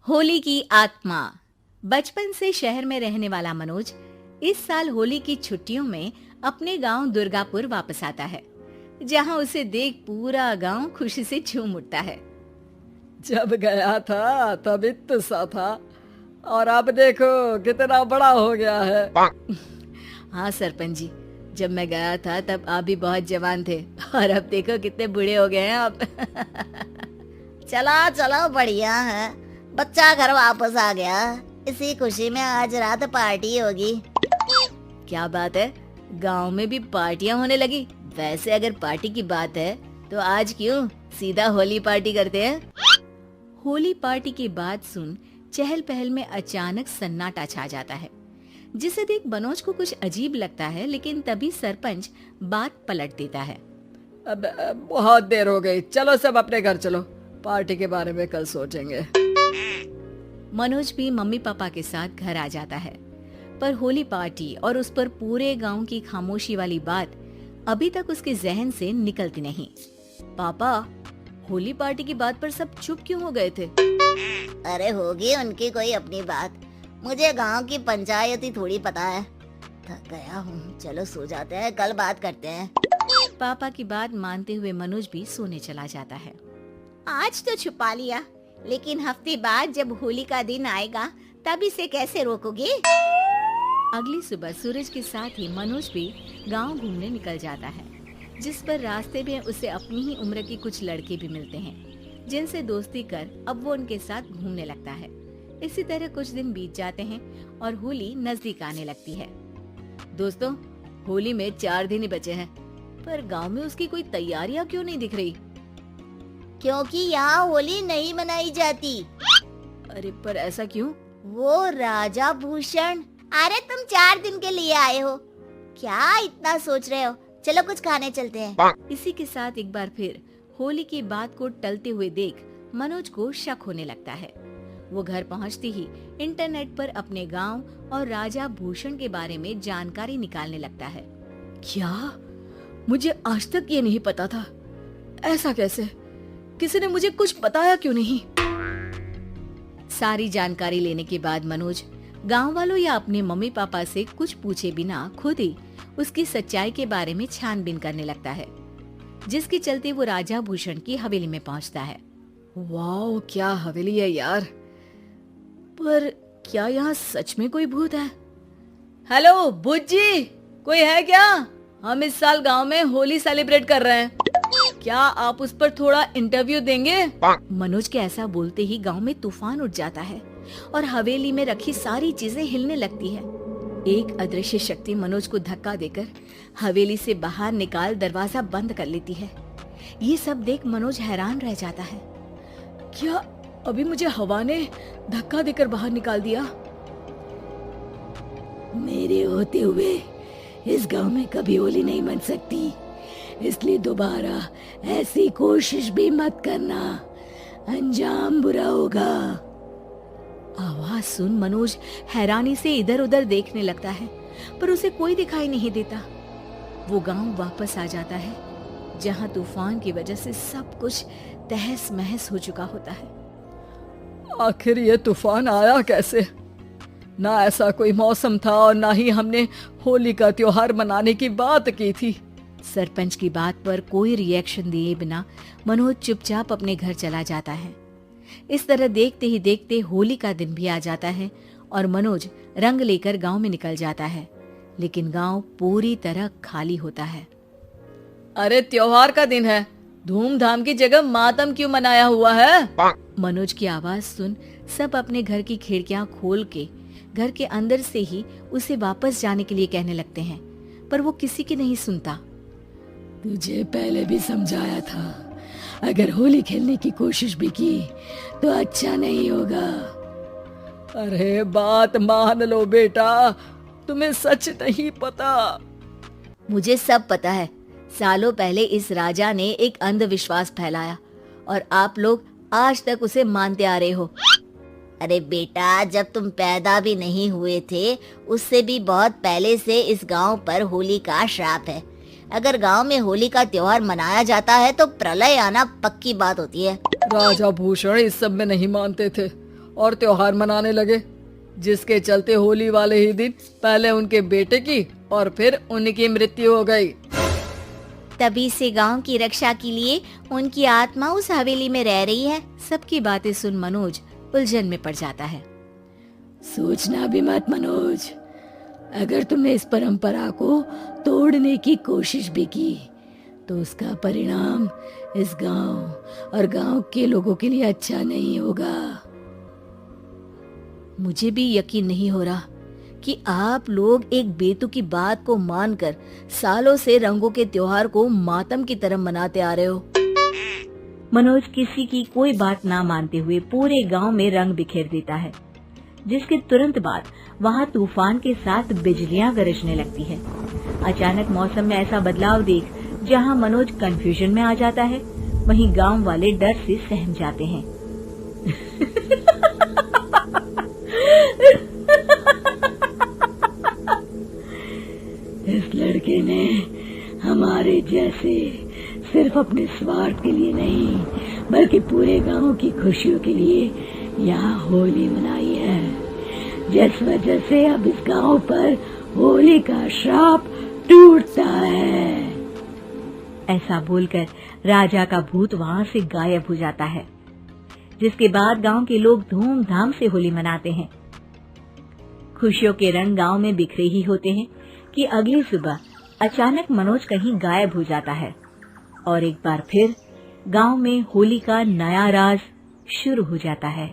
होली की आत्मा। बचपन से शहर में रहने वाला मनोज इस साल होली की छुट्टियों में अपने गांव दुर्गापुर वापस आता है, जहां उसे देख पूरा गांव खुशी से झूम उठता है। जब गया था तब इतना सा था और अब देखो कितना बड़ा हो गया है। हाँ सरपंच जी, जब मैं गया था तब आप भी बहुत जवान थे और अब देखो कितने बूढ़े हो गए हैं आप। चलो चलो बढ़िया है, बच्चा घर वापस आ गया। इसी खुशी में आज रात पार्टी होगी। क्या बात है, गांव में भी पार्टियां होने लगी। वैसे अगर पार्टी की बात है तो आज क्यों सीधा होली पार्टी करते हैं। होली पार्टी की बात सुन चहल पहल में अचानक सन्नाटा छा जाता है, जिसे देख मनोज को कुछ अजीब लगता है, लेकिन तभी सरपंच बात पलट देता है। अब बहुत देर हो गई, चलो सब अपने घर चलो, पार्टी के बारे में कल सोचेंगे। मनोज भी मम्मी पापा के साथ घर आ जाता है, पर होली पार्टी और उस पर पूरे गांव की खामोशी वाली बात अभी तक उसके जहन से निकलती नहीं। पापा, होली पार्टी की बात पर सब चुप क्यों हो गए थे? अरे होगी उनकी कोई अपनी बात, मुझे गांव की पंचायत ही थोड़ी पता है। थक गया हूँ, चलो सो जाते हैं, कल बात करते हैं। पापा की बात मानते हुए मनोज भी सोने चला जाता है। आज तो छुपा लिया, लेकिन हफ्ते बाद जब होली का दिन आएगा तब इसे कैसे रोकोगे? अगली सुबह सूरज के साथ ही मनोज भी गांव घूमने निकल जाता है, जिस पर रास्ते में उसे अपनी ही उम्र के कुछ लड़के भी मिलते हैं, जिनसे दोस्ती कर अब वो उनके साथ घूमने लगता है। इसी तरह कुछ दिन बीत जाते हैं और होली नजदीक आने लगती है। दोस्तों, होली में 4 दिन ही बचे हैं, पर गांव में उसकी कोई तैयारियां क्यों नहीं दिख रही? क्योंकि यहाँ होली नहीं मनाई जाती। अरे पर ऐसा क्यों? वो राजा भूषण। अरे तुम 4 दिन के लिए आए हो, क्या इतना सोच रहे हो? चलो कुछ खाने चलते हैं। इसी के साथ एक बार फिर होली की बात को टलते हुए देख मनोज को शक होने लगता है। वो घर पहुंचते ही इंटरनेट पर अपने गांव और राजा भूषण के बारे में जानकारी निकालने लगता है। क्या? मुझे आज तक ये नहीं पता था। ऐसा कैसे? किसी ने मुझे कुछ बताया क्यों नहीं? सारी जानकारी लेने के बाद मनोज गांव वालों या अपने मम्मी पापा से कुछ पूछे बिना खुद ही उसकी सच्चाई के बारे में छानबीन करने लगता है, जिसके चलते वो राजा भूषण की हवेली में पहुंचता है। वाह, क्या हवेली है यार! पर क्या यहाँ सच में कोई भूत है? हेलो भूत जी, कोई है क्या? हम इस साल गांव में होली सेलिब्रेट कर रहे हैं, क्या आप उस पर थोड़ा इंटरव्यू देंगे? मनोज के ऐसा बोलते ही गांव में तूफान उठ जाता है और हवेली में रखी सारी चीजें हिलने लगती है। एक अदृश्य शक्ति मनोज को धक्का देकर हवेली से बाहर निकाल दरवाजा बंद कर लेती है। ये सब देख मनोज हैरान रह जाता है। क्या अभी मुझे हवा ने धक्का देकर बाहर निकाल दिया? मेरे होते हुए इस गांव में कभी होली नहीं मन सकती, इसलिए दोबारा ऐसी कोशिश भी मत करना, अंजाम बुरा होगा। आवाज सुन मनोज हैरानी से इधर उधर देखने लगता है, पर उसे कोई दिखाई नहीं देता। वो गांव वापस आ जाता है, जहां तूफान की वजह से सब कुछ तहस महस हो चुका होता है। आखिर ये तूफान आया कैसे? ना ऐसा कोई मौसम था और ना ही हमने होली का त्योहार मनाने की बात की थी। सरपंच की बात पर कोई रिएक्शन दिए बिना मनोज चुपचाप अपने घर चला जाता है। इस तरह देखते ही देखते होली का दिन भी आ जाता है और मनोज रंग लेकर गांव में निकल जाता है, लेकिन गांव पूरी तरह खाली होता है। अरे त्योहार का दिन है, धूमधाम की जगह मातम क्यों मनाया हुआ है? मनोज की आवाज सुन सब अपने घर की खिड़कियां खोल के घर के अंदर से ही उसे वापस जाने के लिए कहने लगते हैं, पर वो किसी की नहीं सुनता। तुझे पहले भी समझाया था, अगर होली खेलने की कोशिश भी की तो अच्छा नहीं होगा। अरे बात मान लो बेटा, तुम्हें सच नहीं पता। मुझे सब पता है। सालों पहले इस राजा ने एक अंधविश्वास फैलाया और आप लोग आज तक उसे मानते आ रहे हो। अरे बेटा, जब तुम पैदा भी नहीं हुए थे उससे भी बहुत पहले से इस गांव पर होली का श्राप है। अगर गांव में होली का त्योहार मनाया जाता है तो प्रलय आना पक्की बात होती है। राजा भूषण इस सब में नहीं मानते थे और त्योहार मनाने लगे, जिसके चलते होली वाले ही दिन पहले उनके बेटे की और फिर उनकी मृत्यु हो गई। तभी से गांव की रक्षा के लिए उनकी आत्मा उस हवेली में रह रही है। सबकी बातें सुन मनोज उलझन में पड़ जाता है। सोचना भी मत मनोज, अगर तुमने इस परंपरा को तोड़ने की कोशिश भी की तो उसका परिणाम इस गांव और गांव के लोगों के लिए अच्छा नहीं होगा। मुझे भी यकीन नहीं हो रहा कि आप लोग एक बेतुकी बात को मानकर सालों से रंगों के त्योहार को मातम की तरह मनाते आ रहे हो। मनोज किसी की कोई बात ना मानते हुए पूरे गांव में रंग बिखेर देता है, जिसके तुरंत बाद वहां तूफान के साथ बिजलियां गरजने लगती है। अचानक मौसम में ऐसा बदलाव देख जहां मनोज कंफ्यूजन में आ जाता है, वहीं गांव वाले डर से सहम जाते हैं। इस लड़के ने हमारे जैसे सिर्फ अपने स्वार्थ के लिए नहीं बल्कि पूरे गांव की खुशियों के लिए यहाँ होली मनाई है, जिस वजह से अब इस गांव पर होली का श्राप टूटता है। ऐसा बोलकर राजा का भूत वहां से गायब हो जाता है, जिसके बाद गांव के लोग धूमधाम से होली मनाते हैं। खुशियों के रंग गांव में बिखरे ही होते हैं कि अगली सुबह अचानक मनोज कहीं गायब हो जाता है और एक बार फिर गांव में होली का नया राज शुरू हो जाता है।